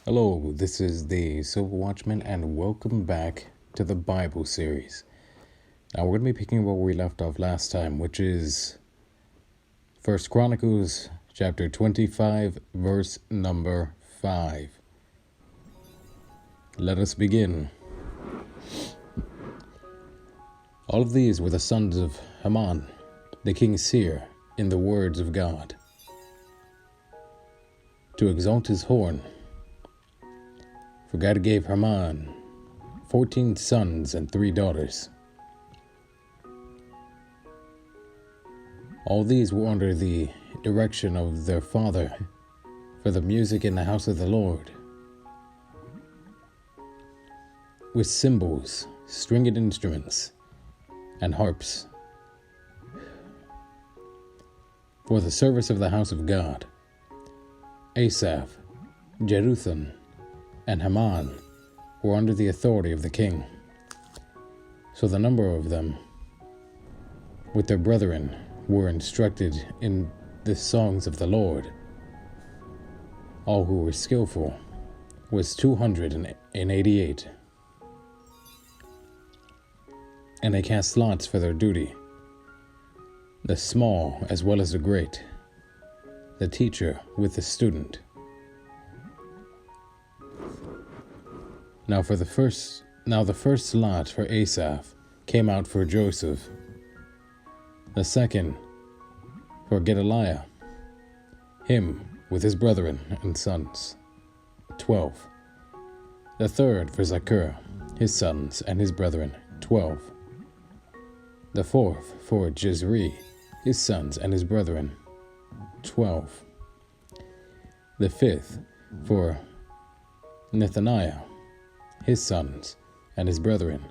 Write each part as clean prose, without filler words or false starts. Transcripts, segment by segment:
Hello, this is the Silver Watchman, and welcome back to the Bible series. Now we're going to be picking up where we left off last time, which is 1 Chronicles chapter 25, verse number 5. Let us begin. All of these were the sons of Haman, the king's seer, in the words of God, to exalt his horn. For God gave Haman 14 sons and 3 daughters. All these were under the direction of their father for the music in the house of the Lord, with cymbals, stringed instruments, and harps, for the service of the house of God. Asaph, Jeduthun, and Haman were under the authority of the king. So the number of them, with their brethren, were instructed in the songs of the Lord. All who were skillful was 288. And they cast lots for their duty, the small as well as the great, the teacher with the student. Now the first lot for Asaph came out for Joseph, the second for Gedaliah, him with his brethren and sons, 12. The third for Zachar, his sons and his brethren, 12. The fourth for Jezreel, his sons and his brethren, 12. The fifth for Nethaniah, his sons and his brethren,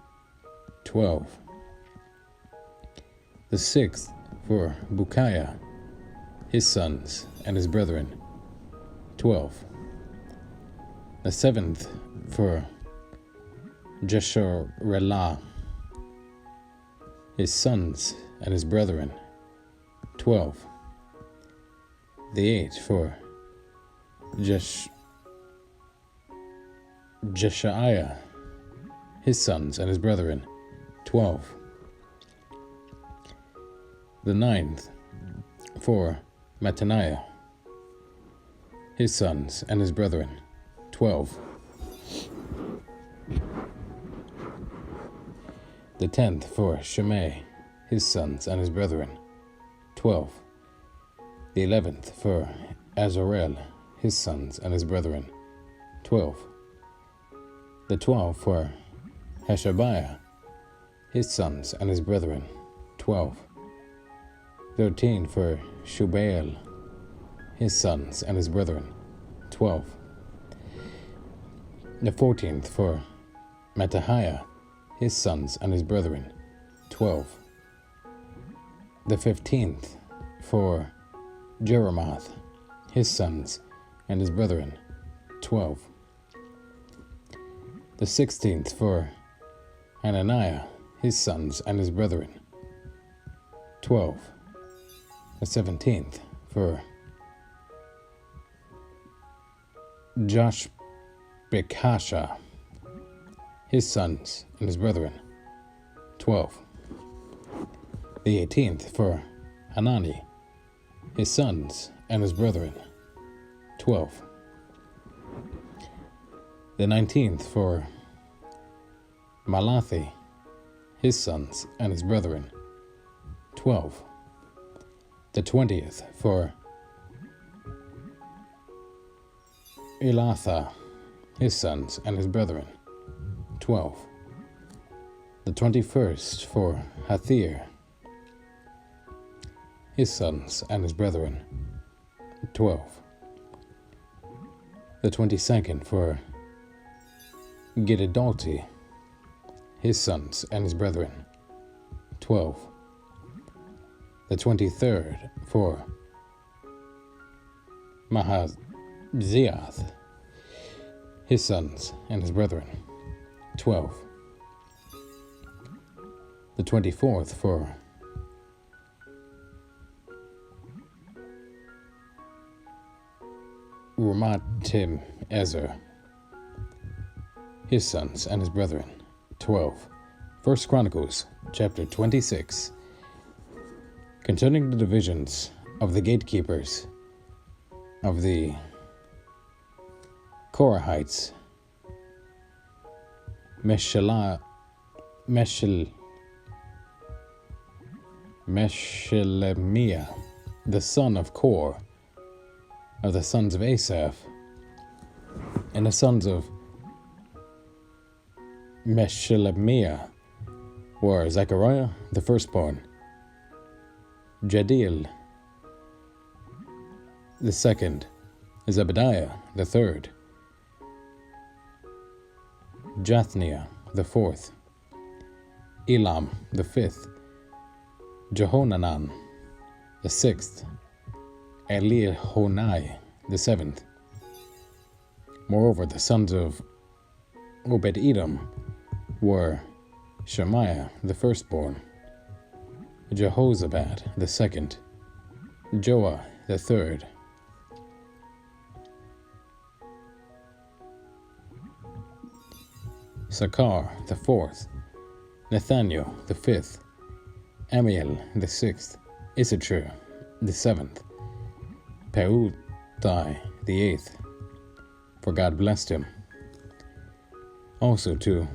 12. The sixth for Bukiah, his sons and his brethren, 12. The seventh for Jesharelah, his sons and his brethren, 12. The eighth for Jeshaiah, his sons and his brethren, 12. The ninth for Mattaniah, his sons and his brethren, 12. The 10th for Shimei, his sons and his brethren, 12. The 11th for Azarel, his sons and his brethren, 12. The 12th for Hashabiah, his sons and his brethren, 12. 13 for Shubael, his sons and his brethren, 12. The 14th for Mattahiah, his sons and his brethren, 12. The 15th for Jeremoth, his sons and his brethren, 12. The 16th for Hananiah, his sons and his brethren, 12. The 17th for Joshbekasha, his sons and his brethren, 12. The 18th for Hanani, his sons and his brethren, 12. The 19th for Malathi, his sons and his brethren, 12. The 20th for Elatha, his sons and his brethren, 12. The 21st for Hathir, his sons and his brethren, 12. The 22nd for Giddalti, his sons and his brethren, 12. The 23rd for Mahaziath, his sons and his brethren, 12. The 24th for Ramatim Ezer, his sons, and his brethren. 12. 1 Chronicles, chapter 26. Concerning the divisions of the gatekeepers of the Korahites, Meshelemiah, the son of Kor, of the sons of Asaph, and the sons of Meshelemiah were Zechariah the firstborn, Jediel the second, Zebediah the third, Jathniah the fourth, Elam the fifth, Jehonanan the sixth, Elihonai the seventh. Moreover, the sons of Obed-Edom were Shemaiah the firstborn, Jehozabad the second, Joah the third, Sakar the fourth, Nathaniel the fifth, Amiel the sixth, Issachar the seventh, Peutai the eighth, for God blessed him. Also to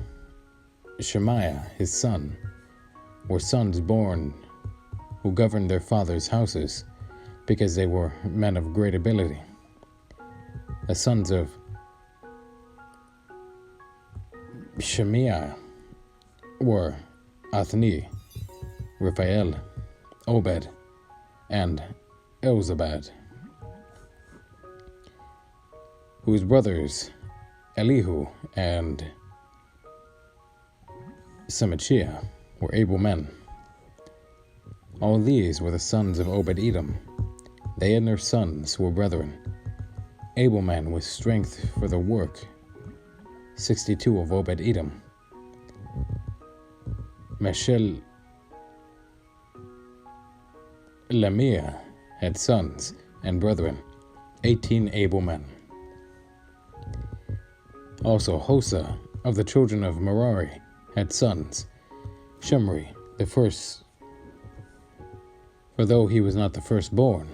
Shemaiah his son were sons born who governed their fathers' houses, because they were men of great ability. The sons of Shemaiah were Othni, Raphael, Obed, and Elzabad, whose brothers Elihu and Semachiah were able men. All these were the sons of Obed-Edom. They and their sons were brethren, able men with strength for the work. 62 of Obed-Edom. Meshelemiah had sons and brethren, 18 able men. Also Hosa of the children of Merari had sons, Shemri the first, for though he was not the firstborn,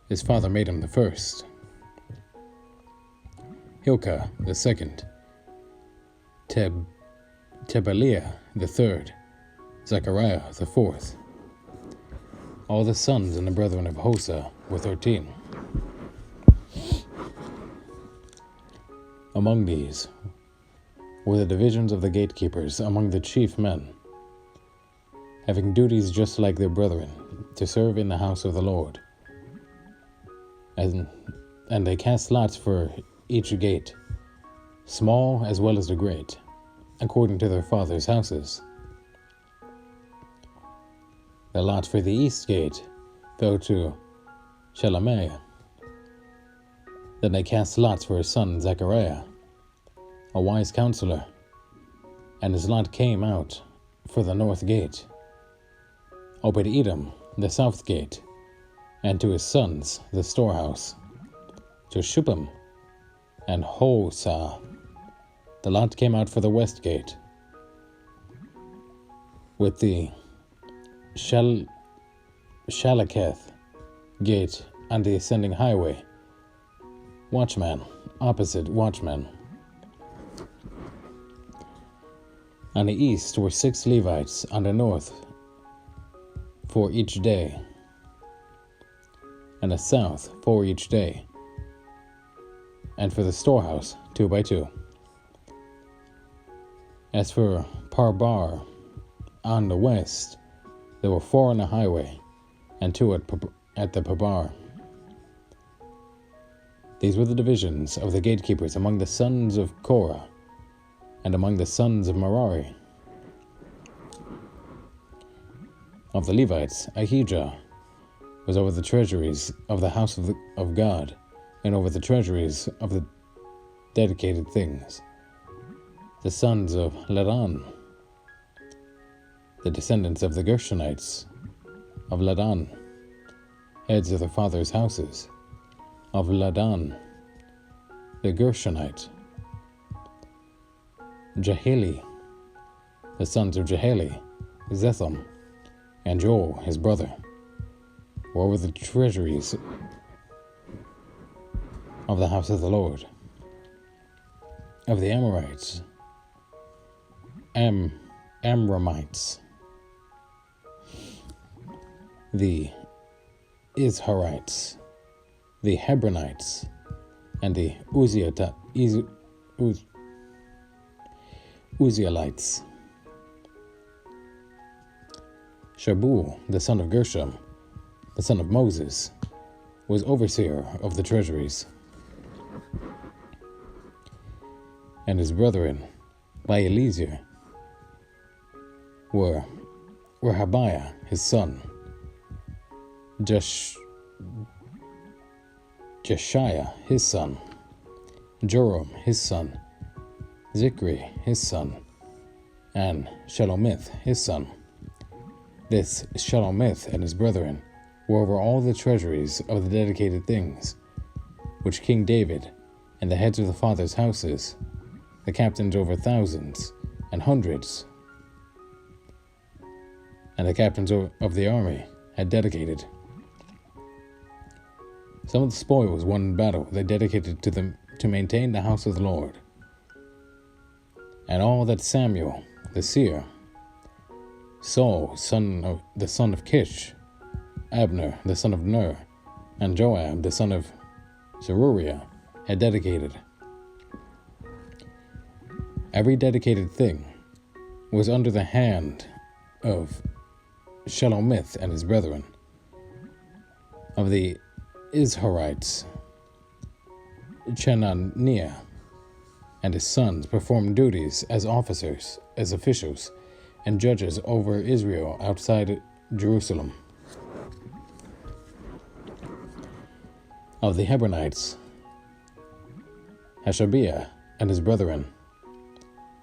his father made him the first. Hilkah the second, Tebaliah the third, Zechariah the fourth. All the sons and the brethren of Hosa were 13. Among these were the divisions of the gatekeepers among the chief men, having duties just like their brethren, to serve in the house of the Lord. And they cast lots for each gate, small as well as the great, according to their fathers' houses. The lot for the east gate fell to Shelemiah. Then they cast lots for his son Zechariah, a wise counselor, and his lot came out for the north gate, Obed-Edom the south gate, and to his sons the storehouse, to Shuppim and Hosa. The lot came out for the west gate, with the Shalaketh gate on the ascending highway, Watchman opposite Watchman. On the east were 6 Levites, on the north for each day, and the south for each day, and for the storehouse 2 by 2. As for Parbar on the west, there were 4 on the highway, and 2 at the Parbar. These were the divisions of the gatekeepers among the sons of Korah, and among the sons of Merari. Of the Levites, Ahijah was over the treasuries of the house of God, and over the treasuries of the dedicated things. The sons of Ladan, the descendants of the Gershonites, of Ladan, heads of their fathers' houses, of Ladan, the Gershonite, Jahili, the sons of Jahili, Zetham, and Joel his brother, were over the treasuries of the house of the Lord. Of the Amorites, Amramites, the Izharites, the Hebronites, and the Uzzielites. Shabuel, the son of Gershom, the son of Moses, was overseer of the treasuries. And his brethren, by Eliezer, were Rehabiah his son, Jeshiah his son, Joram his son, Zikri his son, and Shelomith his son. This Shelomith and his brethren were over all the treasuries of the dedicated things, which King David and the heads of the fathers' houses, the captains over thousands and hundreds, and the captains of the army had dedicated. Some of the spoils won in battle they dedicated to them to maintain the house of the Lord. And all that Samuel, the seer, Saul, the son of Kish, Abner, the son of Ner, and Joab, the son of Zeruiah, had dedicated. Every dedicated thing was under the hand of Shelomith and his brethren. Of the Izharites, Chenaniah and his sons performed duties as officers, as officials, and judges over Israel outside Jerusalem. Of the Hebronites, Hashabiah and his brethren,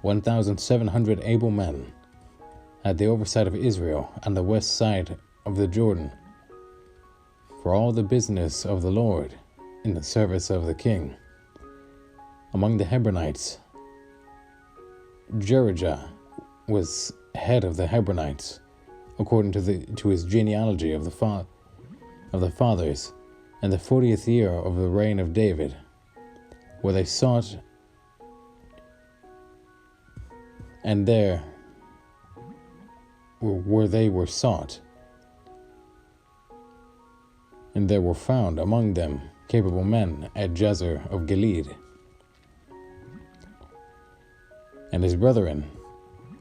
1,700 able men, had the oversight of Israel on the west side of the Jordan, for all the business of the Lord in the service of the king. Among the Hebronites, Jerijah was head of the Hebronites, according to his genealogy of the fathers, in the 40th year of the reign of David, where they sought, and there where they were sought, and there were found among them capable men at Jazer of Gilead. And his brethren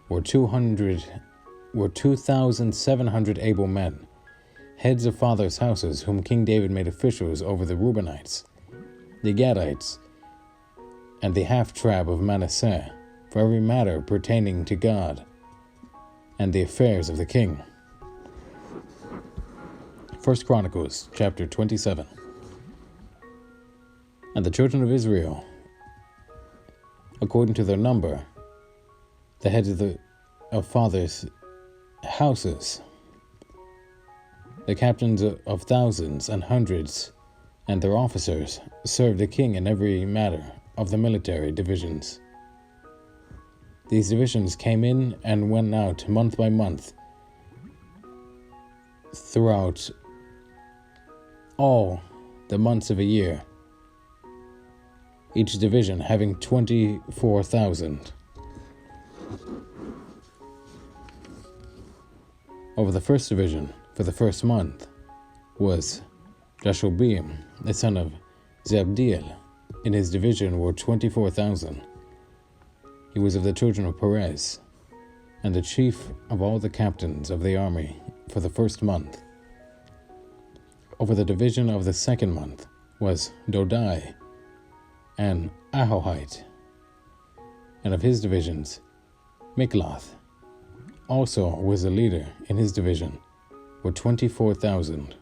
were 2,700 able men, heads of fathers' houses, whom King David made officials over the Reubenites, the Gadites, and the half-tribe of Manasseh, for every matter pertaining to God and the affairs of the king. 1 Chronicles chapter 27. And the children of Israel, according to their number, the heads of fathers' houses, the captains of thousands and hundreds, and their officers, served the king in every matter of the military divisions. These divisions came in and went out month by month throughout all the months of a year, each division having 24,000. Over the first division for the first month was Jashobeam, the son of Zabdiel. In his division were 24,000. He was of the children of Perez, and the chief of all the captains of the army for the first month. Over the division of the second month was Dodai and Ahohite, and of his divisions Mikloth also was a leader in his division, were 24,000.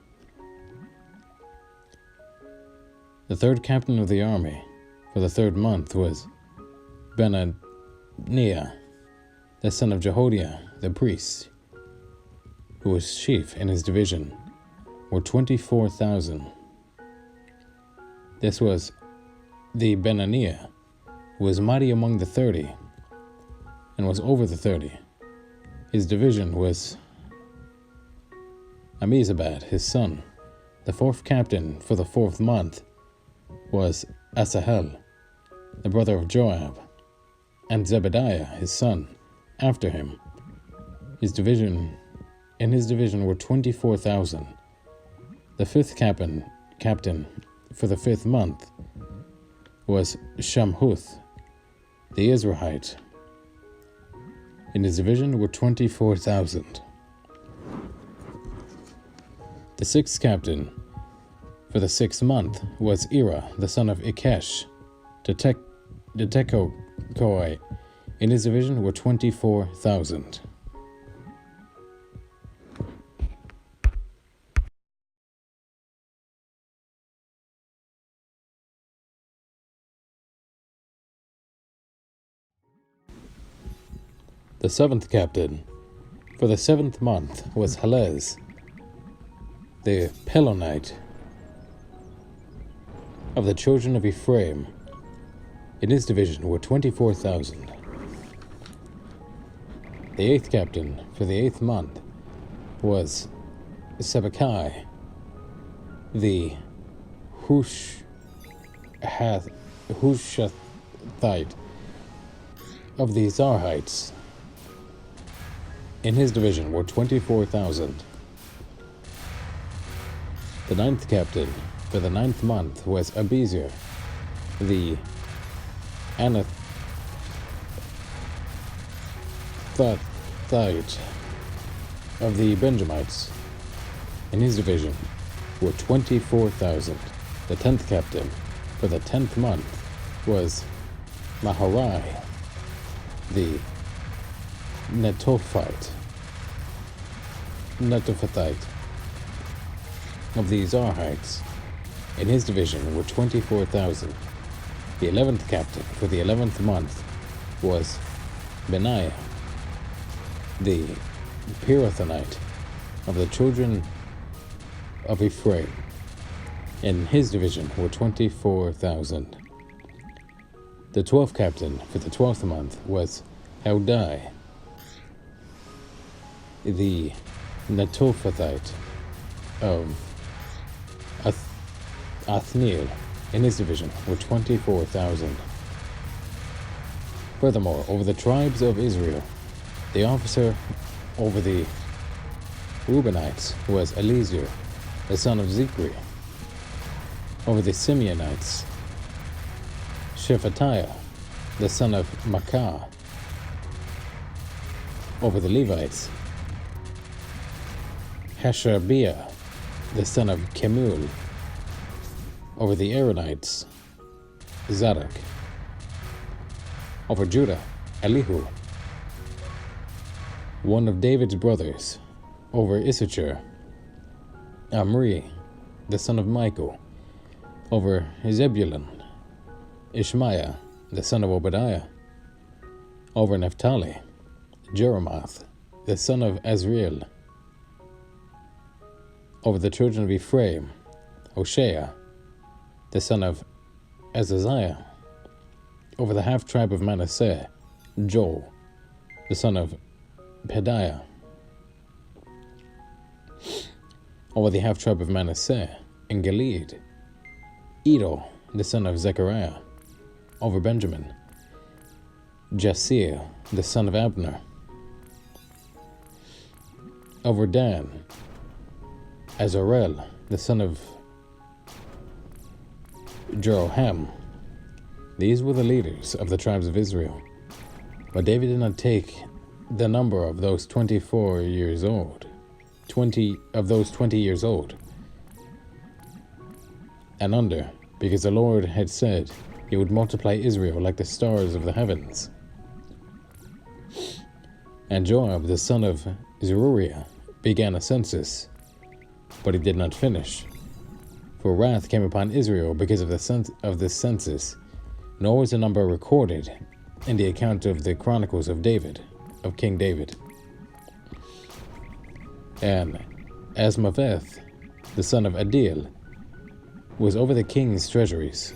The third captain of the army for the third month was Benaniah, the son of Jehoiada the priest, who was chief in his division, were 24,000. This was the Benaniah, who was mighty among the 30, and was over the 30. His division was Amizabad, his son. The 4th captain for the 4th month was Asahel, the brother of Joab, and Zebediah, his son, after him. In his division were 24,000. The 5th captain for the 5th month was Shamhuth, the Israelite. In his division were 24,000. The 6th captain for the 6th month was Ira, the son of Ikesh, the Tekoa. In his division were 24,000. The 7th captain for the 7th month was Helez, the Pelonite of the children of Ephraim. In his division were 24,000. The 8th captain for the 8th month was Sibbecai, the Hushathite of the Zarhites. In his division were 24,000. The 9th captain for the 9th month was Abiezer, the Anathite of the Benjamites. In his division were 24,000. The 10th captain for the 10th month was Maharai, the Netophite of the Zarhites. In his division were 24,000. The 11th captain for the 11th month was Benaiah, the Pirathonite of the children of Ephraim. In his division were 24,000. The 12th captain for the 12th month was Heldai, the Netophathite of Othniel. In his division were 24,000. Furthermore, over the tribes of Israel, the officer over the Reubenites was Eliezer, the son of Zikri. Over the Simeonites, Shephatiah, the son of Makkah. Over the Levites, Hashabiah, the son of Kemuel. Over the Aaronites, Zadok. Over Judah, Elihu, one of David's brothers. Over Issachar, Amri, the son of Michael. Over Zebulun, Ishmaiah, the son of Obadiah. Over Naphtali, Jeremoth, the son of Azriel. Over the children of Ephraim, Hoshea, the son of Azaziah. Over the half-tribe of Manasseh, Joel, the son of Pedaiah. Over the half-tribe of Manasseh, in Gilead, Edo, the son of Zechariah. Over Benjamin, Jasir, the son of Abner. Over Dan, Azarel, the son of Jeroham. These were the leaders of the tribes of Israel. But David did not take the number of those 24 years old, 20 years old and under, because the Lord had said he would multiply Israel like the stars of the heavens. And Joab, the son of Zeruiah, began a census, but he did not finish. For wrath came upon Israel because of this census, nor was the number recorded in the account of the Chronicles of David, of King David. And Asmaveth, the son of Adil, was over the king's treasuries,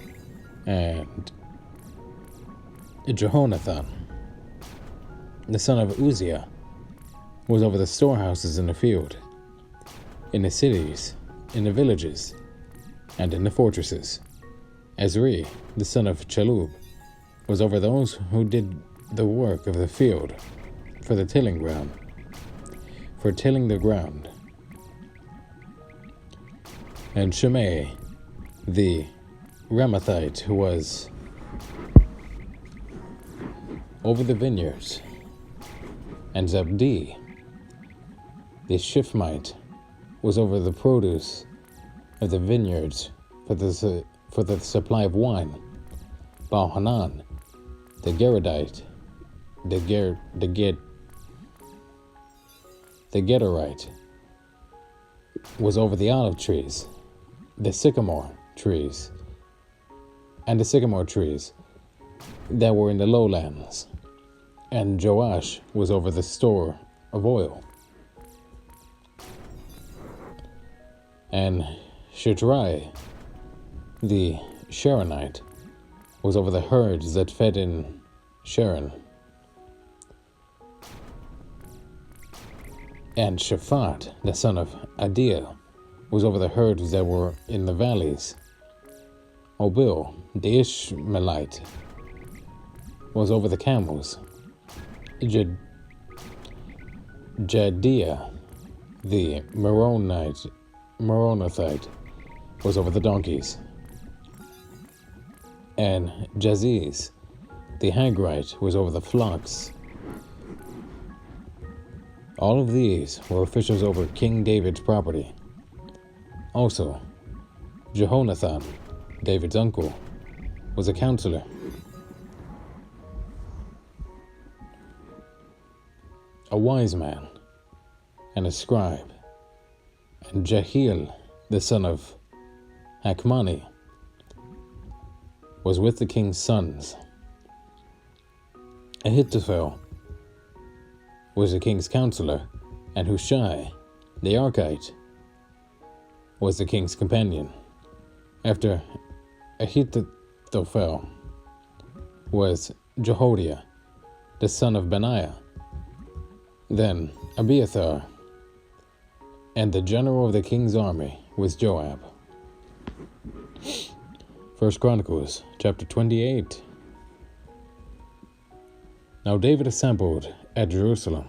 and Jehonathan, the son of Uzziah, was over the storehouses in the field, in the cities, in the villages, and in the fortresses. Ezri, the son of Chalub, was over those who did the work of the field for the tilling ground, for tilling the ground. And Shimei, the Ramathite, who was over the vineyards, and Zabdi, the Shifmite, was over the produce of the vineyards for the supply of wine. Baal-Hanan, the Geradite, the Gedorite, was over the olive trees, the sycamore trees, and the sycamore trees that were in the lowlands. And Joash was over the store of oil. And Shitrai, the Sharonite, was over the herds that fed in Sharon. And Shaphat, the son of Adiel, was over the herds that were in the valleys. Obil, the Ishmaelite, was over the camels. Jadiah, the Meronothite, was over the donkeys. And Jaziz, the Hagrite, was over the flocks. All of these were officials over King David's property. Also, Jehonathan, David's uncle, was a counselor. A wise man, and a scribe. And Jehiel, the son of Hakmani, was with the king's sons. Ahithophel was the king's counselor, and Hushai, the Archite, was the king's companion. After Ahithophel was Jehoiada, the son of Benaiah, then Abiathar, and the general of the king's army was Joab. 1 Chronicles, chapter 28. Now David assembled at Jerusalem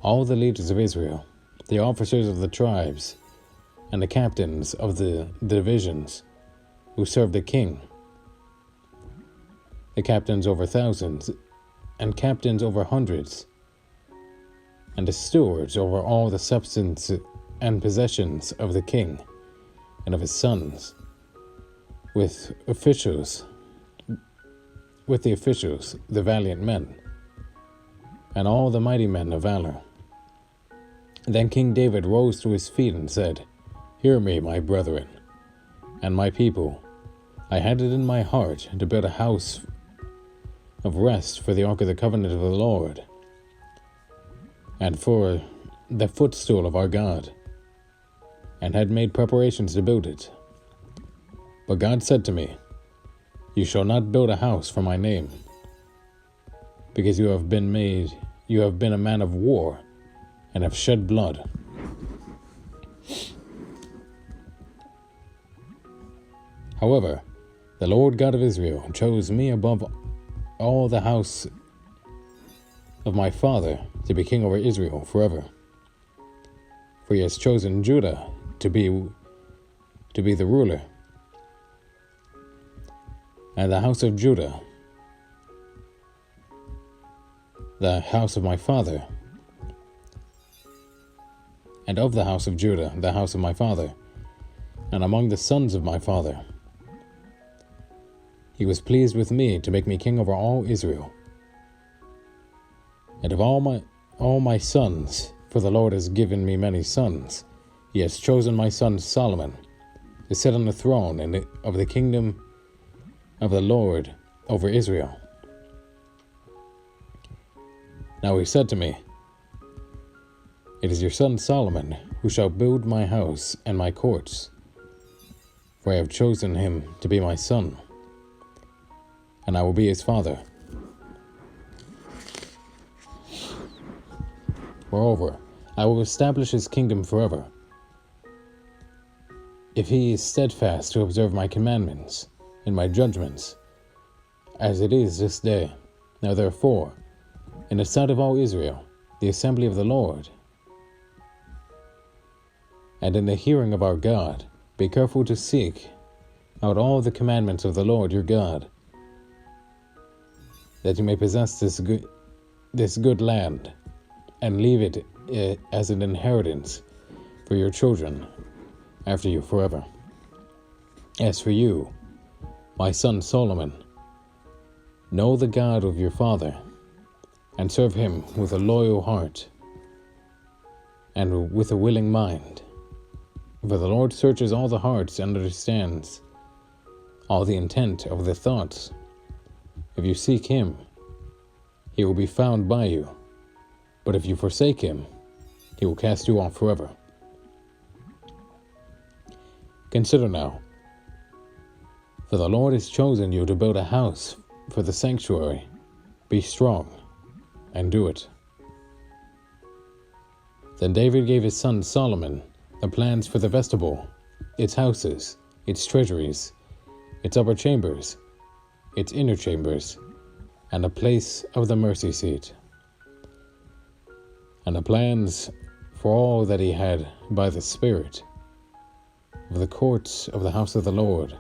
all the leaders of Israel, the officers of the tribes, and the captains of the divisions who served the king, the captains over thousands, and captains over hundreds, and the stewards over all the substance and possessions of the king and of his sons, with the officials, the valiant men, and all the mighty men of valor. Then King David rose to his feet and said, "Hear me, my brethren, and my people. I had it in my heart to build a house of rest for the ark of the covenant of the Lord, and for the footstool of our God, and had made preparations to build it. But God said to me, You shall not build a house for my name, because you have been a man of war, and have shed blood. However, the Lord God of Israel chose me above all the house of my father to be king over Israel forever. For he has chosen Judah to be the ruler, and the house of Judah, the house of my father, and of the house of Judah, the house of my father, and among the sons of my father. He was pleased with me to make me king over all Israel. And of all my sons, for the Lord has given me many sons, he has chosen my son Solomon to sit on the throne of the kingdom of the Lord over Israel. Now he said to me, It is your son Solomon who shall build my house and my courts, for I have chosen him to be my son, and I will be his father. Moreover, I will establish his kingdom forever, if he is steadfast to observe my commandments and my judgments, as it is this day. Now therefore, in the sight of all Israel, the assembly of the Lord, and in the hearing of our God, be careful to seek out all the commandments of the Lord your God, that you may possess this good land, and leave it as an inheritance for your children after you forever. As for you, my son Solomon, know the God of your father, and serve him with a loyal heart and with a willing mind. For the Lord searches all the hearts and understands all the intent of the thoughts. If you seek him, he will be found by you. But if you forsake him, he will cast you off forever. Consider now, for the Lord has chosen you to build a house for the sanctuary. Be strong and do it. Then David gave his son Solomon the plans for the vestibule, its houses, its treasuries, its upper chambers, its inner chambers, and the place of the mercy seat, and the plans for all that he had by the Spirit of the courts of the house of the Lord,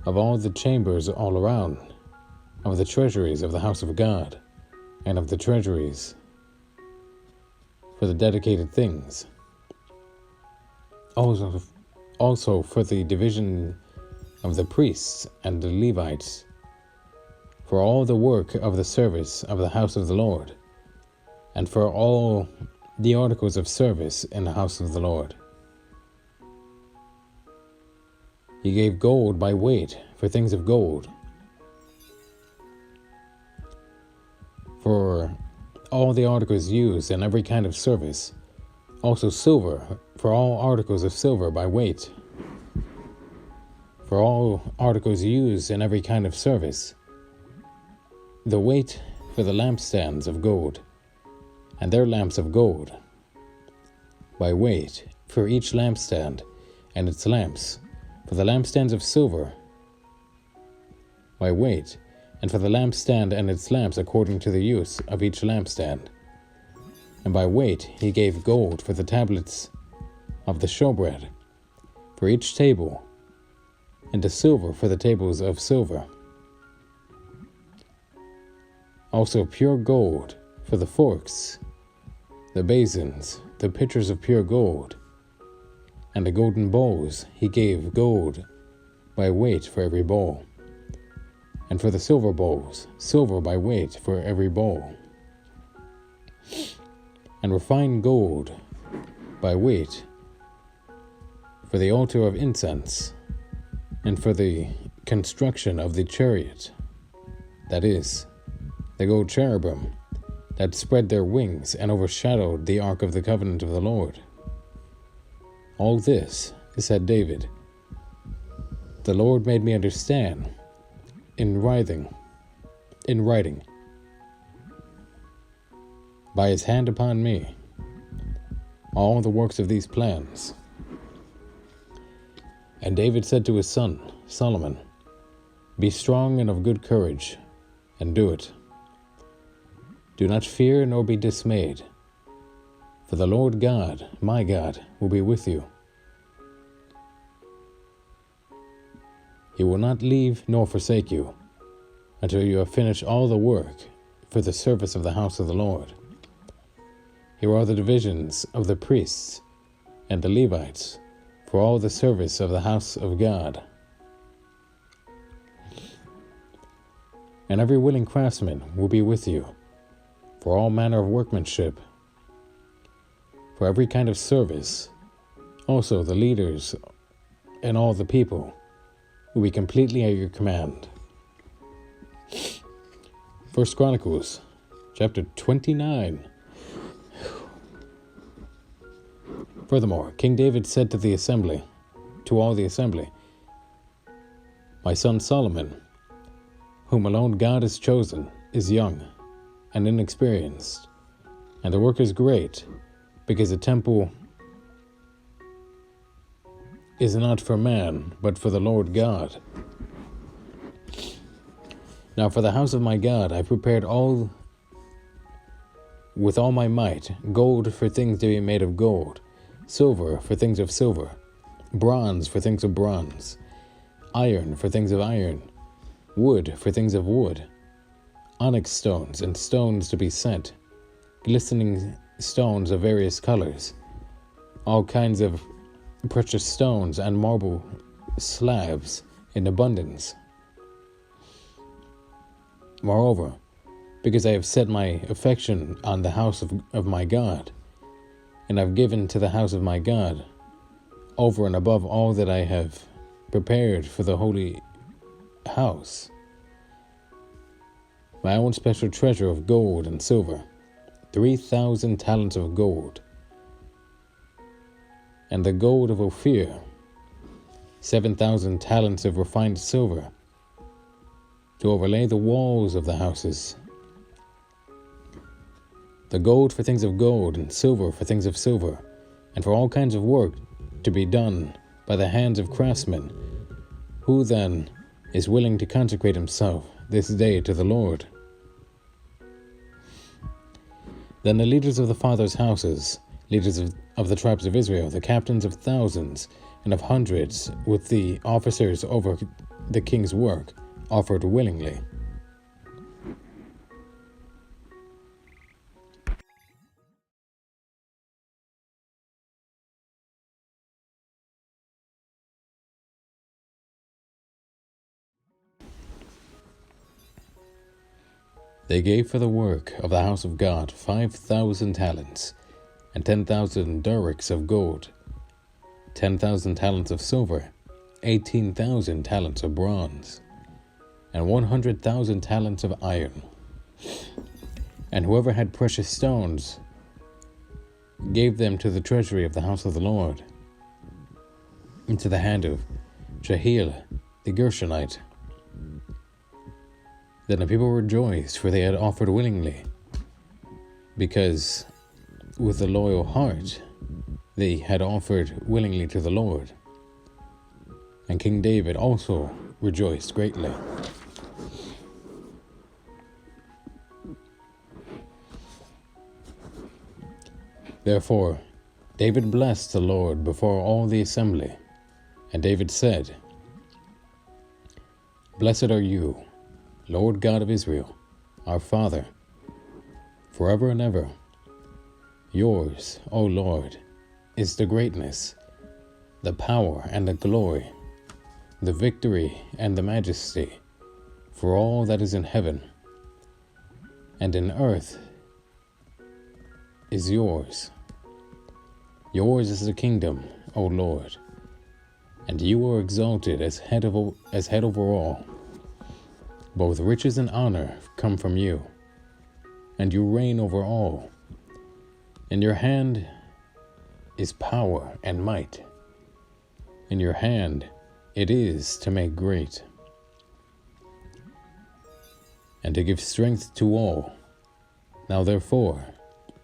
of all the chambers all around, of the treasuries of the house of God, and of the treasuries for the dedicated things, also for the division of the priests and the Levites, for all the work of the service of the house of the Lord, and for all the articles of service in the house of the Lord. He gave gold by weight for things of gold, for all the articles used in every kind of service, also silver for all articles of silver by weight, for all articles used in every kind of service, the weight for the lampstands of gold, and their lamps of gold, by weight for each lampstand and its lamps, for the lampstands of silver, by weight, and for the lampstand and its lamps according to the use of each lampstand. And by weight he gave gold for the tablets of the showbread, for each table, and the silver for the tables of silver. Also pure gold for the forks, the basins, the pitchers of pure gold, and the golden bowls he gave gold by weight for every bowl. And for the silver bowls, silver by weight for every bowl. And refined gold by weight for the altar of incense, and for the construction of the chariot, that is, the gold cherubim that spread their wings and overshadowed the ark of the covenant of the Lord. All this, said David, the Lord made me understand in writing, by his hand upon me, all the works of these plans. And David said to his son Solomon, be strong and of good courage, and do it. Do not fear nor be dismayed, for the Lord God, my God, will be with you. He will not leave nor forsake you until you have finished all the work for the service of the house of the Lord. Here are the divisions of the priests and the Levites for all the service of the house of God. And every willing craftsman will be with you for all manner of workmanship, for every kind of service. Also the leaders and all the people will be completely at your command. 1 Chronicles chapter 29. Furthermore, King David said to all the assembly, my son Solomon, whom alone God has chosen, is young and inexperienced, And the work is great, because the temple is not for man, but for the Lord God. Now for the house of my God I prepared with all my might, gold for things to be made of gold, silver for things of silver, bronze for things of bronze, iron for things of iron, wood for things of wood, onyx stones and stones to be set, glistening stones of various colors, all kinds of precious stones and marble slabs in abundance. Moreover, because I have set my affection on the house of my God, and I've given to the house of my God, over and above all that I have prepared for the holy house, my own special treasure of gold and silver, 3,000 talents of gold, and the gold of Ophir, 7,000 talents of refined silver, to overlay the walls of the houses, the gold for things of gold, and silver for things of silver, and for all kinds of work to be done by the hands of craftsmen. Who then is willing to consecrate himself this day to the Lord? Then the leaders of the fathers' houses, leaders of the tribes of Israel, the captains of thousands and of hundreds, with the officers over the king's work, offered willingly. They gave for the work of the house of God 5,000 talents, and 10,000 darics of gold, 10,000 talents of silver, 18,000 talents of bronze, and 100,000 talents of iron. And whoever had precious stones gave them to the treasury of the house of the Lord, into the hand of Jehiel the Gershonite. Then the people rejoiced, for they had offered willingly, because with a loyal heart they had offered willingly to the Lord. And King David also rejoiced greatly. Therefore David blessed the Lord before all the assembly, and David said, Blessed are you, Lord God of Israel, our Father, forever and ever. Yours, O Lord, is the greatness, the power and the glory, the victory and the majesty, for all that is in heaven and in earth is yours. Yours is the kingdom, O Lord, and you are exalted as head over all. Both riches and honor come from you, and you reign over all. In your hand is power and might. In your hand it is to make great, and to give strength to all. Now therefore,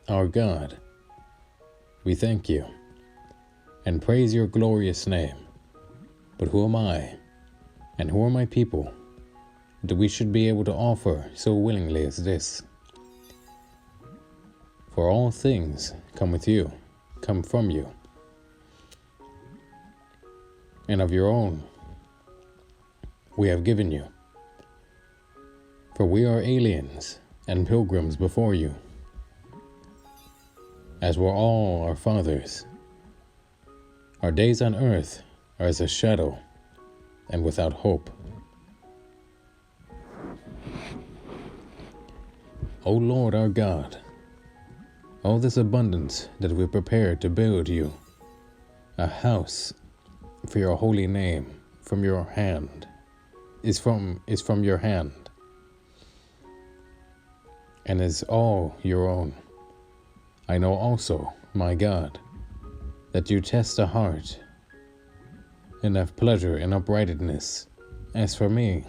our God, we thank you, and praise your glorious name. But who am I, and who are my people, that we should be able to offer so willingly as this? For all things come from you, and of your own we have given you. For we are aliens and pilgrims before you, as were all our fathers. Our days on earth are as a shadow and without hope. O Lord our God, all this abundance that we prepared to build you a house for your holy name from your hand is from your hand, and is all your own. I know also, my God, that you test the heart and have pleasure in uprightness. As for me,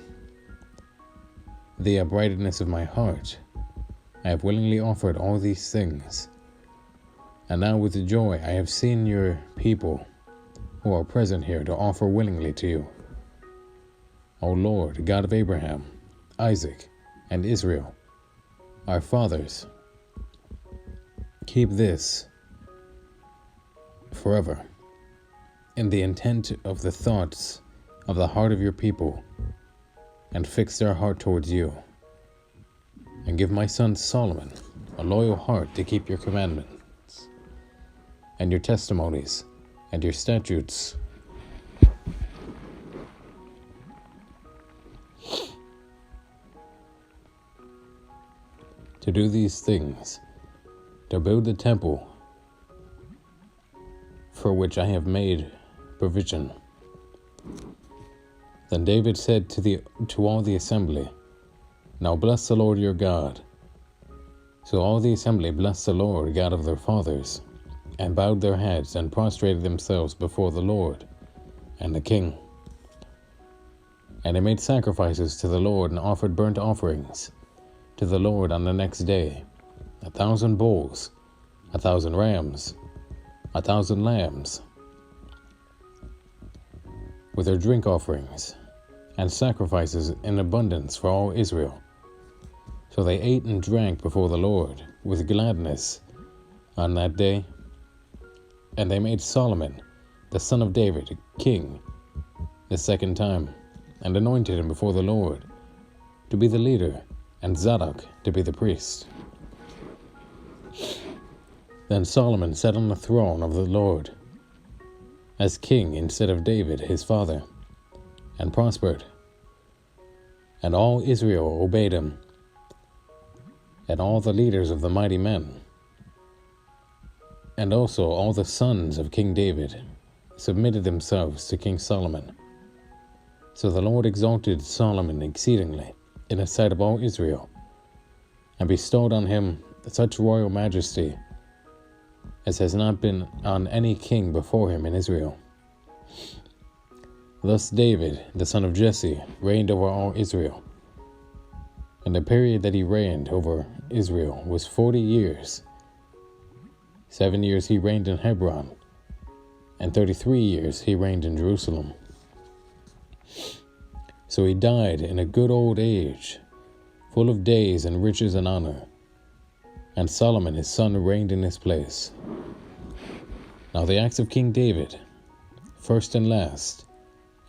the uprightness of my heart I have willingly offered all these things. And now with joy I have seen your people who are present here to offer willingly to you. O Lord, God of Abraham, Isaac, and Israel, our fathers, keep this forever in the intent of the thoughts of the heart of your people, and fix their heart towards you. And give my son Solomon a loyal heart to keep your commandments, and your testimonies, and your statutes. To do these things, to build the temple for which I have made provision. Then David said to all the assembly, Now bless the Lord your God. So all the assembly blessed the Lord God of their fathers, and bowed their heads and prostrated themselves before the Lord and the king. And they made sacrifices to the Lord and offered burnt offerings to the Lord on the next day, 1,000 bulls, 1,000 rams, 1,000 lambs, with their drink offerings, and sacrifices in abundance for all Israel. So they ate and drank before the Lord with gladness on that day. And they made Solomon, the son of David, king the second time, and anointed him before the Lord to be the leader, and Zadok to be the priest. Then Solomon sat on the throne of the Lord as king instead of David his father, and prospered. And all Israel obeyed him, and all the leaders of the mighty men, and also all the sons of King David submitted themselves to King Solomon. So the Lord exalted Solomon exceedingly in the sight of all Israel, and bestowed on him such royal majesty as has not been on any king before him in Israel. Thus David, the son of Jesse, reigned over all Israel. And the period that he reigned over Israel was 40 years. 7 years he reigned in Hebron, and 33 years he reigned in Jerusalem. So he died in a good old age, full of days and riches and honor. And Solomon his son reigned in his place. Now the acts of King David, first and last,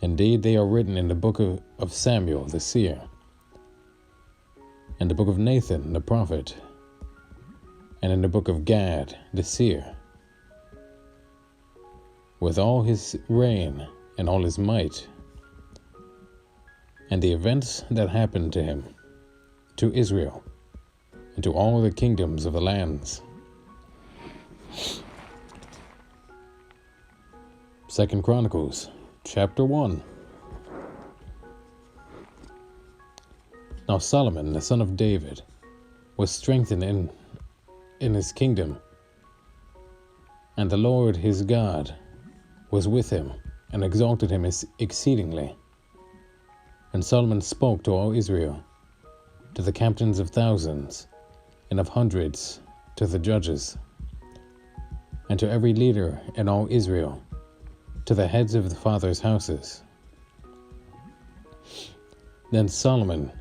indeed they are written in the book of Samuel the seer, and the book of Nathan the prophet, and in the book of Gad the seer, with all his reign and all his might, and the events that happened to him, to Israel, and to all the kingdoms of the lands. 2 Chronicles, chapter 1. Now Solomon, the son of David, was strengthened in his kingdom, and the Lord his God was with him, and exalted him exceedingly. And Solomon spoke to all Israel, to the captains of thousands, and of hundreds, to the judges, and to every leader in all Israel, to the heads of the fathers' houses. Then Solomon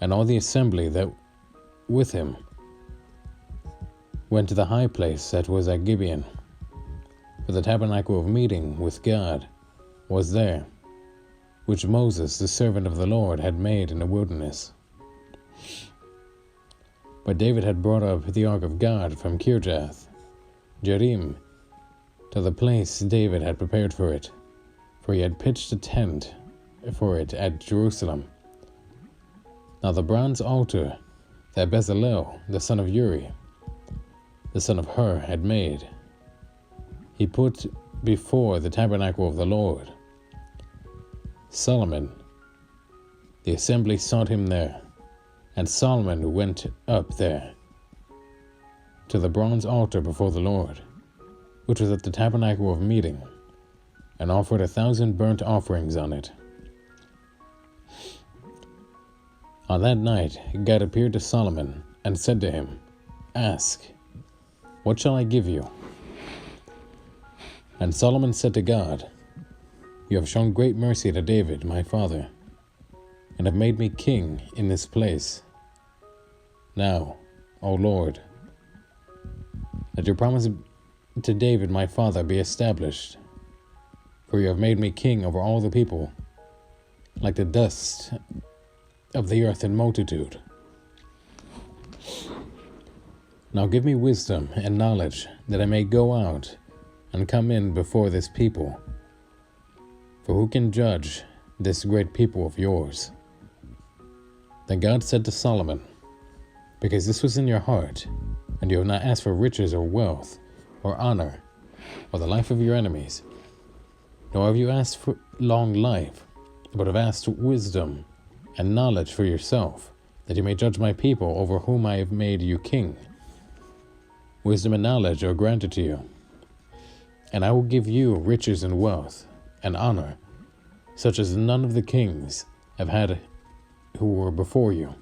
and all the assembly that with him went to the high place that was at Gibeon, for the tabernacle of meeting with God was there, which Moses, the servant of the Lord, had made in the wilderness. But David had brought up the ark of God from Kirjath Jearim to the place David had prepared for it, for he had pitched a tent for it at Jerusalem. Now the bronze altar that Bezalel, the son of Uri, the son of Hur, had made, he put before the tabernacle of the Lord. Solomon, the assembly sought him there, and Solomon went up there to the bronze altar before the Lord, which was at the tabernacle of meeting, and offered 1,000 burnt offerings on it. On that night God appeared to Solomon and said to him, "Ask, what shall I give you?" And Solomon said to God, "You have shown great mercy to David, my father, and have made me king in this place. Now, O Lord, let your promise to David, my father, be established, for you have made me king over all the people, like the dust of the earth in multitude. Now give me wisdom and knowledge, that I may go out and come in before this people. For who can judge this great people of yours?" Then God said to Solomon, "Because this was in your heart, and you have not asked for riches or wealth or honor or the life of your enemies, nor have you asked for long life, but have asked wisdom and knowledge for yourself, that you may judge my people over whom I have made you king. Wisdom and knowledge are granted to you, and I will give you riches and wealth and honor, such as none of the kings have had who were before you,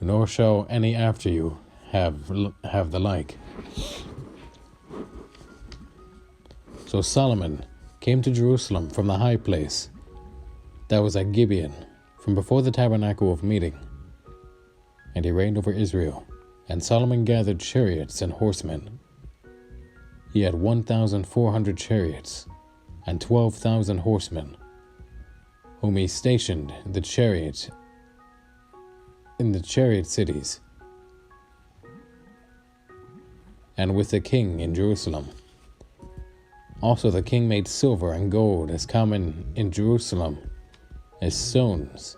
nor shall any after you have the like." So Solomon came to Jerusalem from the high place that was at Gibeon, from before the tabernacle of meeting, and he reigned over Israel. And Solomon gathered chariots and horsemen. He had 1,400 chariots and 12,000 horsemen, whom he stationed in the chariot cities, and with the king in Jerusalem. Also the king made silver and gold as common in Jerusalem as stones,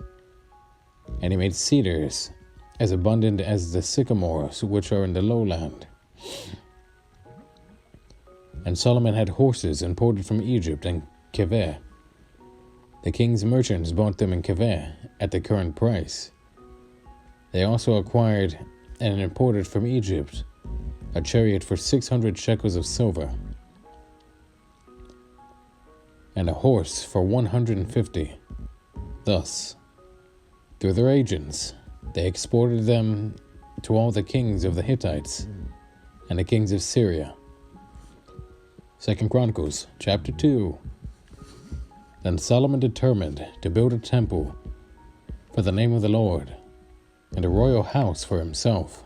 and he made cedars as abundant as the sycamores which are in the lowland. And Solomon had horses imported from Egypt and Keveh. The king's merchants bought them in Keveh at the current price. They also acquired and imported from Egypt a chariot for 600 shekels of silver, and a horse for 150. Thus, through their agents, they exported them to all the kings of the Hittites and the kings of Syria. 2 Chronicles chapter 2. Then Solomon determined to build a temple for the name of the Lord, and a royal house for himself.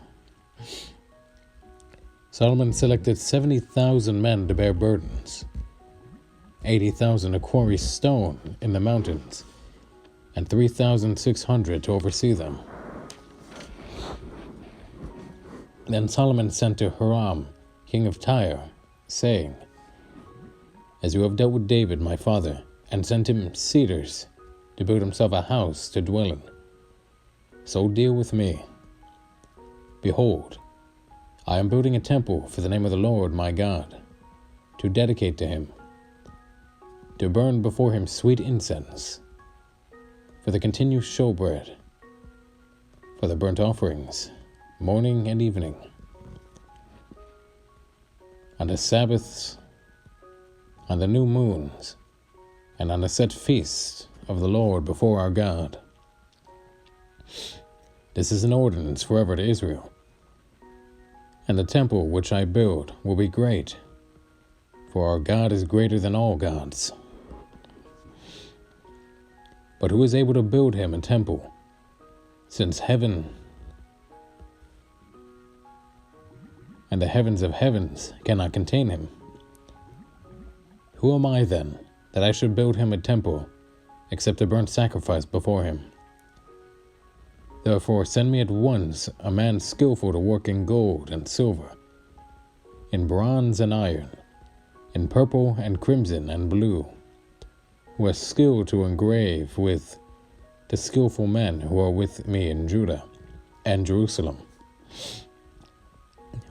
Solomon selected 70,000 men to bear burdens, 80,000 to quarry stone in the mountains, and 3,600 to oversee them. Then Solomon sent to Hiram, king of Tyre, saying, "As you have dealt with David my father, and sent him cedars to build himself a house to dwell in, so deal with me. Behold, I am building a temple for the name of the Lord my God, to dedicate to him, to burn before him sweet incense, for the continued showbread, for the burnt offerings, morning and evening, on the Sabbaths, on the new moons, and on the set feasts of the Lord before our God. This is an ordinance forever to Israel. And the temple which I build will be great, for our God is greater than all gods. But who is able to build him a temple, since heaven and the heavens of heavens cannot contain him? Who am I then, that I should build him a temple, except a burnt sacrifice before him? Therefore send me at once a man skillful to work in gold and silver, in bronze and iron, in purple and crimson and blue, who has skill to engrave with the skillful men who are with me in Judah and Jerusalem,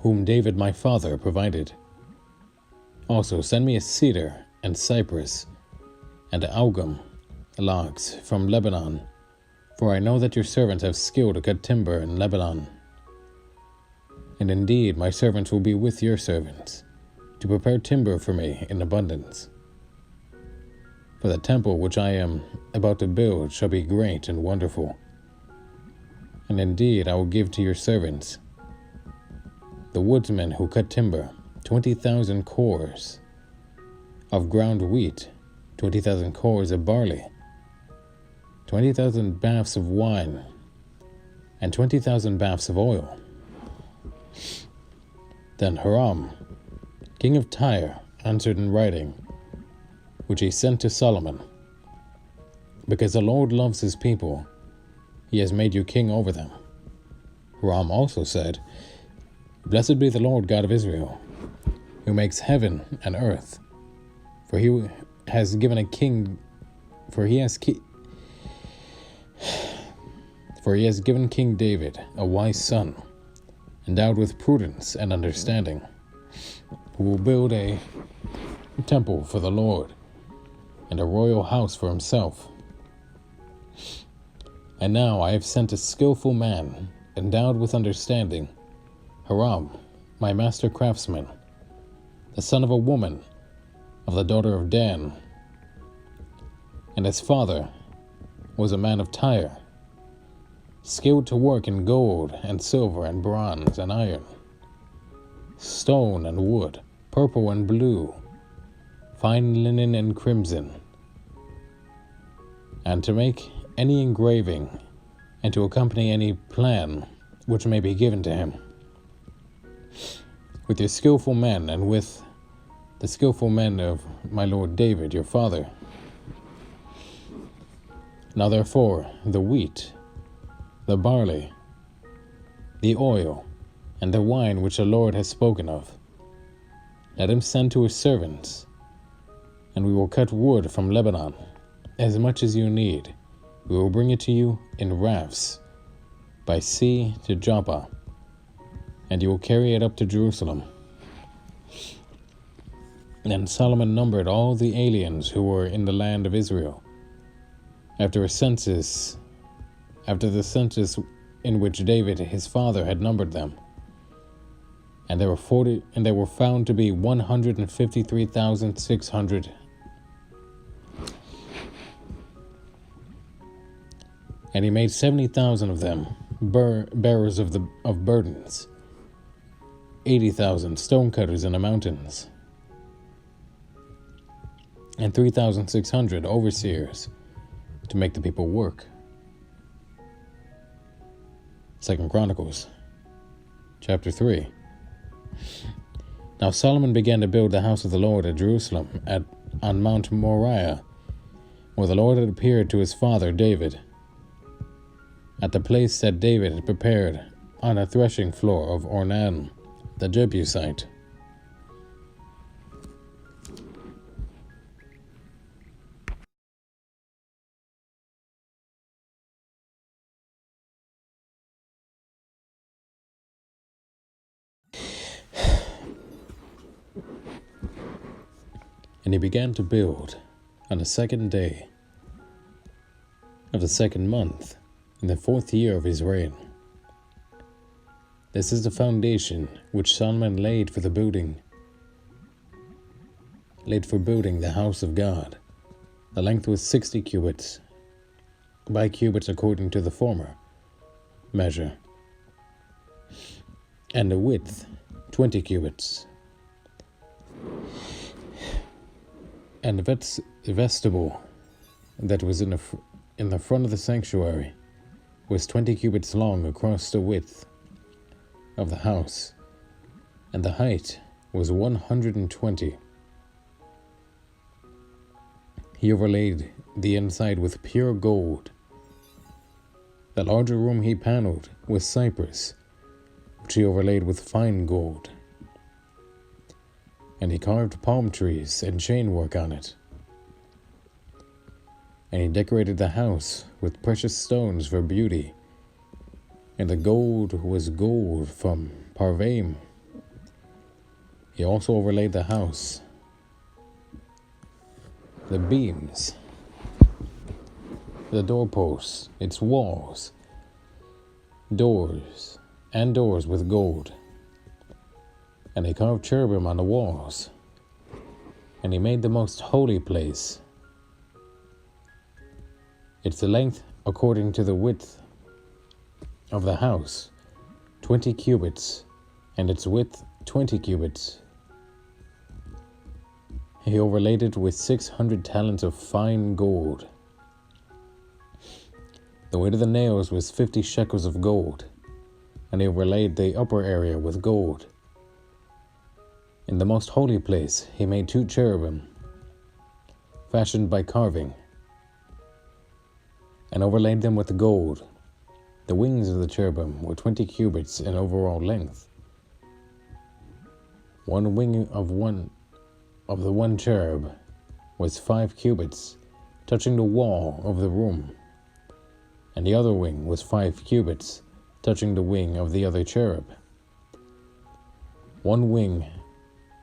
whom David my father provided. Also send me a cedar and cypress and algum logs from Lebanon, for I know that your servants have skill to cut timber in Lebanon. And indeed my servants will be with your servants, to prepare timber for me in abundance. For the temple which I am about to build shall be great and wonderful. And indeed I will give to your servants, the woodsmen who cut timber, 20,000 cores of ground wheat, 20,000 cores of barley, 20,000 baths of wine, and 20,000 baths of oil. Then Hiram, king of Tyre, answered in writing, which he sent to Solomon, because the Lord loves his people, he has made you king over them. Hiram also said, Blessed be the Lord God of Israel, who makes heaven and earth, for he has given King David a wise son, endowed with prudence and understanding, who will build a temple for the Lord and a royal house for himself. And now I have sent a skillful man, endowed with understanding, Hiram, my master craftsman, the son of a woman of the daughter of Dan, and his father was a man of Tyre, skilled to work in gold and silver and bronze and iron, stone and wood, purple and blue, fine linen and crimson, and to make any engraving and to accompany any plan which may be given to him. With your skillful men and with the skillful men of my lord David your father. Now therefore the wheat, the barley, the oil, and the wine which the Lord has spoken of, let him send to his servants, and we will cut wood from Lebanon, as much as you need. We will bring it to you in rafts, by sea to Joppa, and you will carry it up to Jerusalem. Then Solomon numbered all the aliens who were in the land of Israel, after the census in which David his father had numbered them, and they were found to be 153,600. And he made 70,000 of them bearers of burdens, 80,000 stonecutters in the mountains, and 3,600 overseers to make the people work. 2 Chronicles, chapter 3. Now Solomon began to build the house of the Lord at Jerusalem, on Mount Moriah, where the Lord had appeared to his father David, at the place that David had prepared on a threshing floor of Ornan, the Jebusite. And he began to build on the 2nd day of the 2nd month, in the 4th year of his reign. This is the foundation which Solomon laid for building the house of God. The length was 60 cubits, by cubits according to the former measure, and the width 20 cubits. And the vestibule that was in the front of the sanctuary was 20 cubits long across the width of the house, and the height was 120. He overlaid the inside with pure gold. The larger room he paneled with cypress, which he overlaid with fine gold. And he carved palm trees and chain work on it. And he decorated the house with precious stones for beauty, and the gold was gold from Parvaim. He also overlaid the house, the beams, the doorposts, its walls, doors with gold. And he carved cherubim on the walls, and he made the most holy place. Its length according to the width of the house 20 cubits, and its width 20 cubits. He overlaid it with 600 talents of fine gold. The weight of the nails was 50 shekels of gold, and he overlaid the upper area with gold. In the most holy place he made 2 cherubim, fashioned by carving, and overlaid them with gold. The wings of the cherubim were 20 cubits in overall length. One wing of the one cherub was 5 cubits, touching the wall of the room, and the other wing was 5 cubits, touching the wing of the other cherub. One wing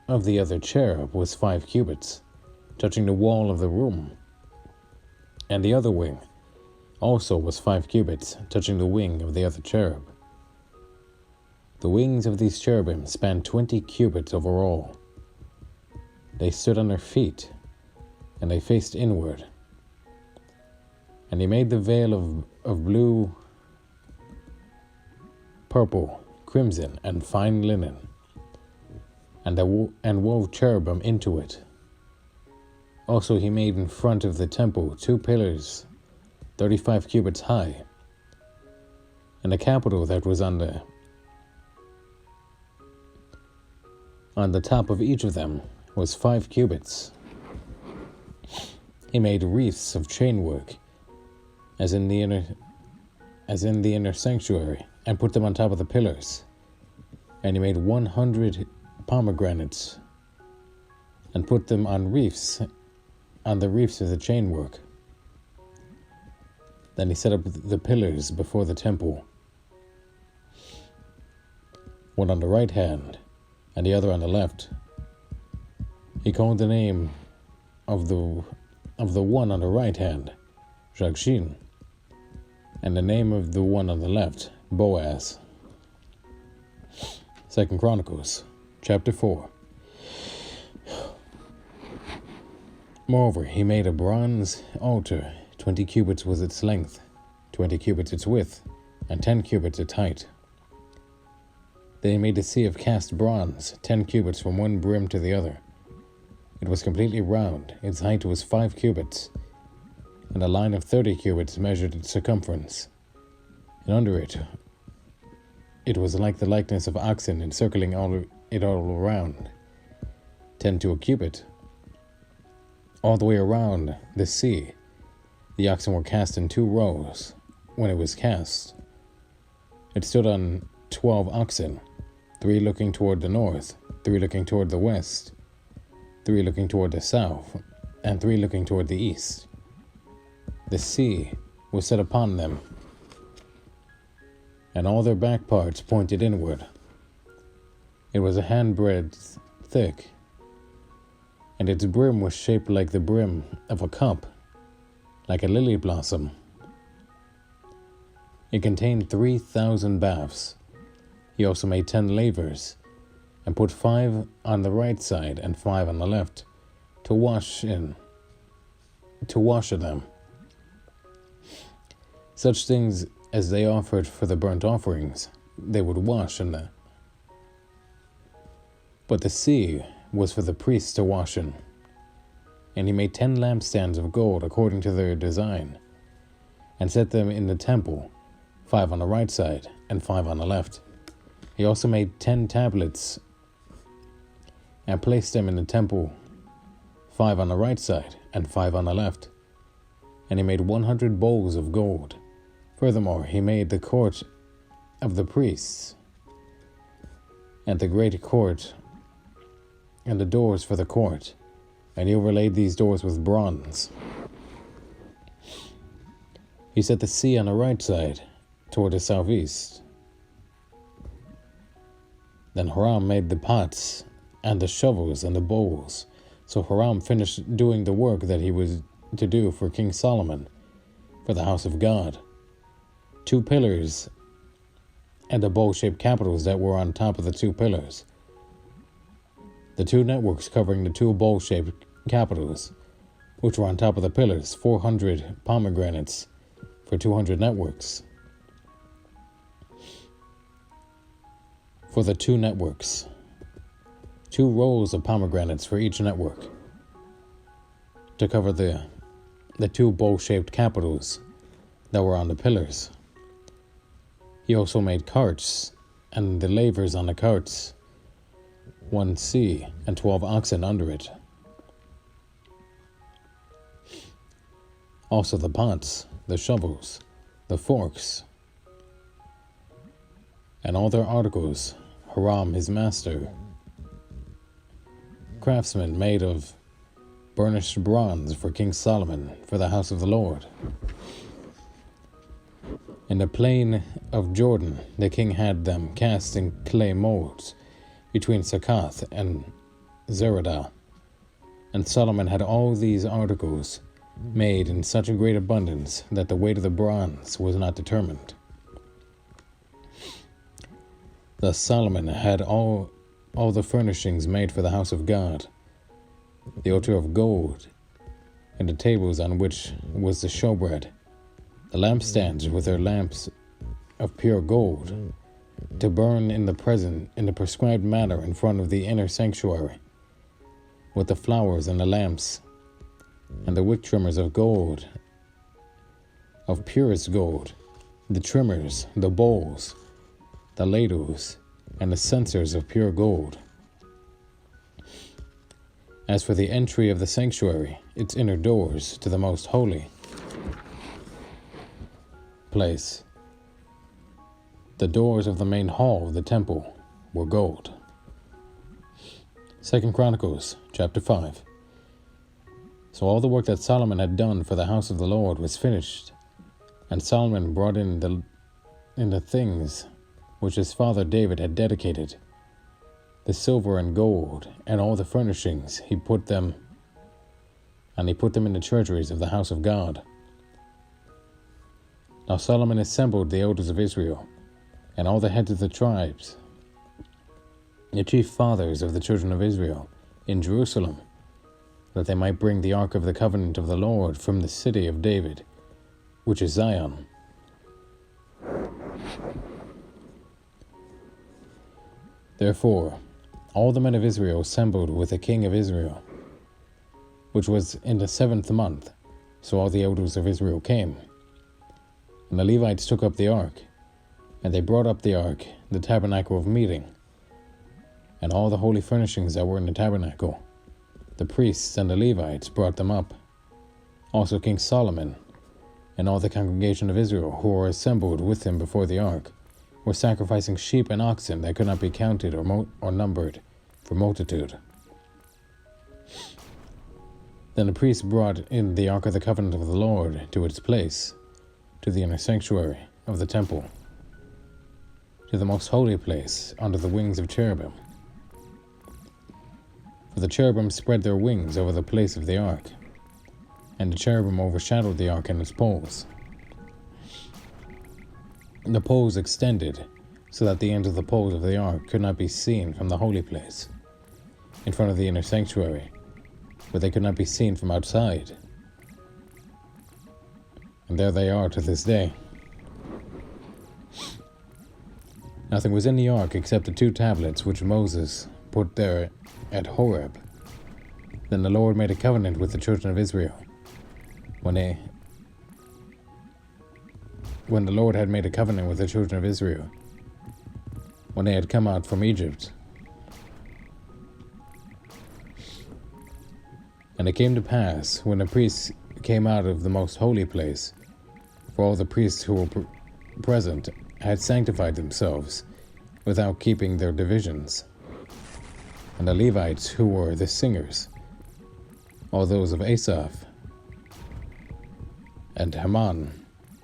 of the other cherub was 5 cubits, touching the wall of the room, and the other wing also was 5 cubits, touching the wing of the other cherub. The wings of these cherubim spanned 20 cubits overall. They stood on their feet, and they faced inward. And he made the veil of blue, purple, crimson, and fine linen, and wove cherubim into it. Also he made in front of the temple 2 pillars, 35 cubits high, and the capital that was on the top of each of them was 5 cubits. He made wreaths of chainwork, as in the inner sanctuary, and put them on top of the pillars. And he made 100 pomegranates, and put them on the reefs of the chainwork. Then he set up the pillars before the temple, one on the right hand and the other on the left. He called the name of the one on the right hand Jagshin, and the name of the one on the left Boaz. 2 Chronicles, chapter 4. Moreover, he made a bronze altar. 20 cubits was its length, 20 cubits its width, and 10 cubits its height. Then he made a sea of cast bronze, 10 cubits from one brim to the other. It was completely round. Its height was 5 cubits, and a line of 30 cubits measured its circumference. And under it was like the likeness of oxen encircling it all around, 10 to a cubit. All the way around the sea, the oxen were cast in 2 rows. When it was cast, it stood on 12 oxen, 3 looking toward the north, 3 looking toward the west, 3 looking toward the south, and 3 looking toward the east. The sea was set upon them, and all their back parts pointed inward. It was a handbreadth thick, and its brim was shaped like the brim of a cup, like a lily blossom. It contained 3,000 baths. He also made 10 lavers, and put 5 on the right side and 5 on the left, to wash in them. Such things as they offered for the burnt offerings, they would wash in them. But the sea was for the priests to wash in. And he made 10 lampstands of gold according to their design, and set them in the temple, 5 on the right side and 5 on the left. He also made 10 tablets and placed them in the temple, 5 on the right side and 5 on the left. And he made 100 bowls of gold. Furthermore, he made the court of the priests, and the great court, and the doors for the court, and he overlaid these doors with bronze. He set the sea on the right side, toward the southeast. Then Hiram made the pots, and the shovels, and the bowls. So Hiram finished doing the work that he was to do for King Solomon, for the house of God. 2 pillars, and the bowl-shaped capitals that were on top of the 2 pillars. The 2 networks covering the 2 bowl-shaped capitals, which were on top of the pillars, 400 pomegranates for 200 networks. for the 2 networks, 2 rows of pomegranates for each network, to cover the 2 bowl-shaped capitals that were on the pillars. He also made carts, and the lavers on the carts, 1 sea and 12 oxen under it. Also the pots, the shovels, the forks, and all their articles, Hiram his master, craftsmen made of burnished bronze for King Solomon for the house of the Lord. In the plain of Jordan, the king had them cast in clay molds between Succoth and Zeradah. And Solomon had all these articles made in such a great abundance that the weight of the bronze was not determined. Thus Solomon had all the furnishings made for the house of God, the altar of gold, and the tables on which was the showbread, the lampstands with their lamps of pure gold, to burn in the prescribed manner in front of the inner sanctuary, with the flowers and the lamps, and the wick trimmers of gold, of purest gold, the trimmers, the bowls, the ladles, and the censers of pure gold. As for the entry of the sanctuary, its inner doors to the most holy place, the doors of the main hall of the temple were gold. 2 Chronicles chapter 5. So all the work that Solomon had done for the house of the Lord was finished, and Solomon brought in the things which his father David had dedicated, the silver and gold, and all the furnishings. He put them in the treasuries of the house of God. Now Solomon assembled the elders of Israel, and all the heads of the tribes, the chief fathers of the children of Israel, in Jerusalem, that they might bring the ark of the covenant of the Lord from the city of David, which is Zion. Therefore, all the men of Israel assembled with the king of Israel, which was in the 7th month. So all the elders of Israel came. And the Levites took up the ark, and they brought up the ark, the tabernacle of meeting, and all the holy furnishings that were in the tabernacle. The priests and the Levites brought them up. Also King Solomon, and all the congregation of Israel who were assembled with him before the ark, were sacrificing sheep and oxen that could not be counted or numbered for multitude. Then the priests brought in the ark of the covenant of the Lord to its place, to the inner sanctuary of the temple, to the most holy place under the wings of cherubim. For the cherubim spread their wings over the place of the ark, and the cherubim overshadowed the ark and its poles. The poles extended so that the ends of the poles of the ark could not be seen from the holy place, in front of the inner sanctuary, but they could not be seen from outside. And there they are to this day. Nothing was in the ark except the 2 tablets which Moses put there at Horeb. Then the Lord made a covenant with the children of Israel. When the Lord had made a covenant with the children of Israel, when they had come out from Egypt. And it came to pass, when the priests came out of the most holy place, for all the priests who were present had sanctified themselves without keeping their divisions, and the Levites who were the singers, all those of Asaph, and Heman,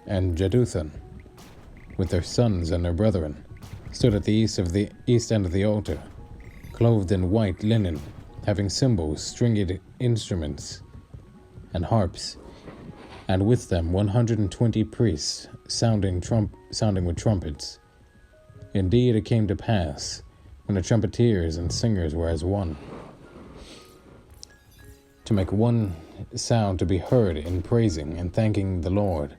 and Jeduthun, with their sons and their brethren, stood at the east end of the altar, clothed in white linen, having cymbals, stringed instruments, and harps, and with them 120 priests sounding with trumpets. Indeed, it came to pass, when the trumpeters and singers were as one, to make one sound to be heard in praising and thanking the Lord,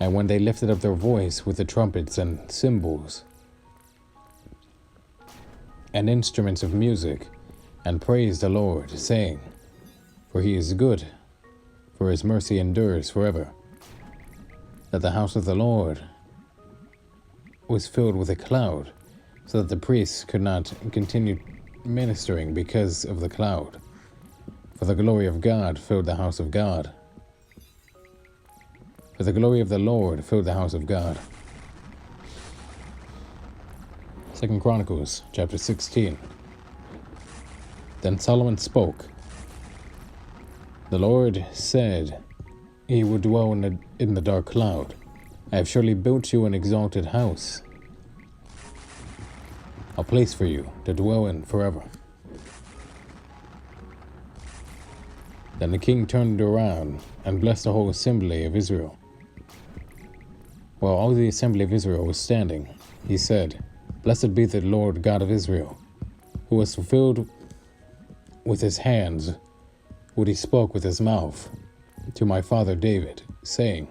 And when they lifted up their voice with the trumpets and cymbals and instruments of music, and praised the Lord, saying, For he is good, for his mercy endures forever, that the house of the Lord was filled with a cloud, so that the priests could not continue ministering because of the cloud. For the glory of God filled the house of God. For the glory of the Lord filled the house of God. 2 Chronicles chapter 16. Then Solomon spoke. The Lord said he would dwell in the dark cloud. I have surely built you an exalted house, a place for you to dwell in forever. Then the king turned around and blessed the whole assembly of Israel. While all the assembly of Israel was standing, he said, Blessed be the Lord God of Israel, who has fulfilled with his hands what he spoke with his mouth to my father David, saying,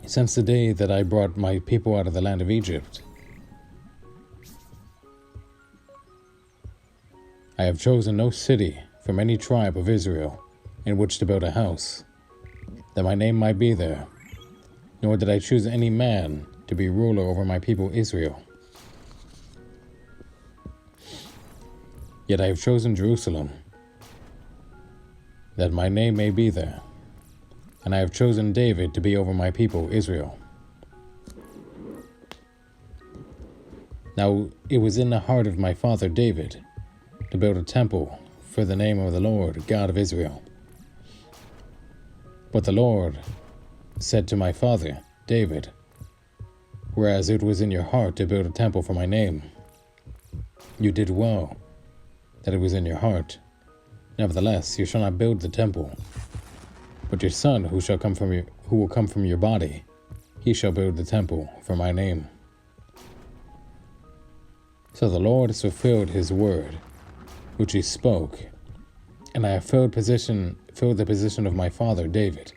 Since the day that I brought my people out of the land of Egypt, I have chosen no city from any tribe of Israel in which to build a house, that my name might be there, nor did I choose any man to be ruler over my people Israel. Yet I have chosen Jerusalem, that my name may be there, and I have chosen David to be over my people Israel. Now it was in the heart of my father David to build a temple for the name of the Lord God of Israel. But the Lord said to my father David, Whereas it was in your heart to build a temple for my name, you did well that it was in your heart. Nevertheless, you shall not build the temple, but your son who will come from your body, he shall build the temple for my name. So the Lord has fulfilled his word, which he spoke, and I have filled the position of my father David,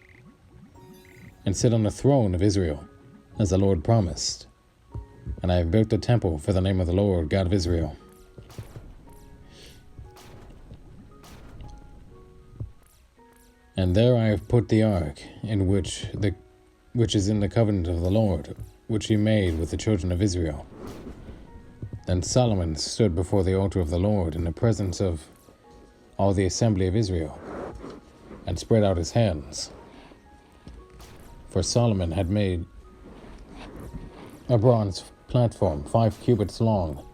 and sit on the throne of Israel, as the Lord promised. And I have built a temple for the name of the Lord God of Israel. And there I have put the ark, which is in the covenant of the Lord, which he made with the children of Israel. Then Solomon stood before the altar of the Lord in the presence of all the assembly of Israel, and spread out his hands. For Solomon had made a bronze platform 5 cubits long,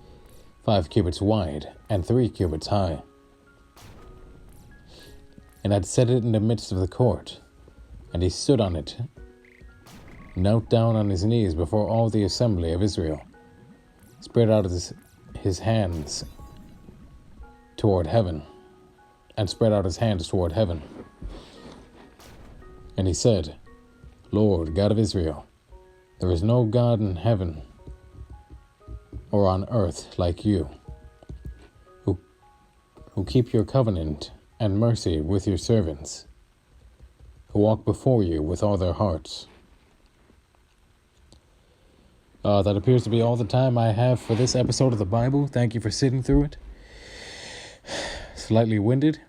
5 cubits wide, and 3 cubits high, and had set it in the midst of the court. And he stood on it, knelt down on his knees before all the assembly of Israel, spread out his hands toward heaven, and spread out his hands toward heaven. And he said, Lord God of Israel, there is no God in heaven or on earth like you, who keep your covenant and mercy with your servants, who walk before you with all their hearts. That appears to be all the time I have for this episode of the Bible. Thank you for sitting through it. Slightly winded,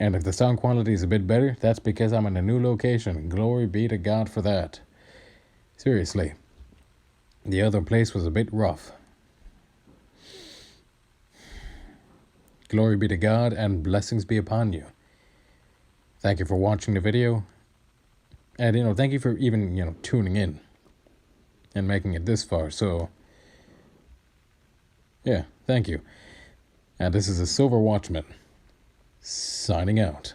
and if the sound quality is a bit better, that's because I'm in a new location. Glory be to God for that. Seriously, the other place was a bit rough. Glory be to God, and blessings be upon you. Thank you for watching the video. And, thank you for even, tuning in and making it this far. So, yeah, thank you. And this is a Silver Watchman, signing out.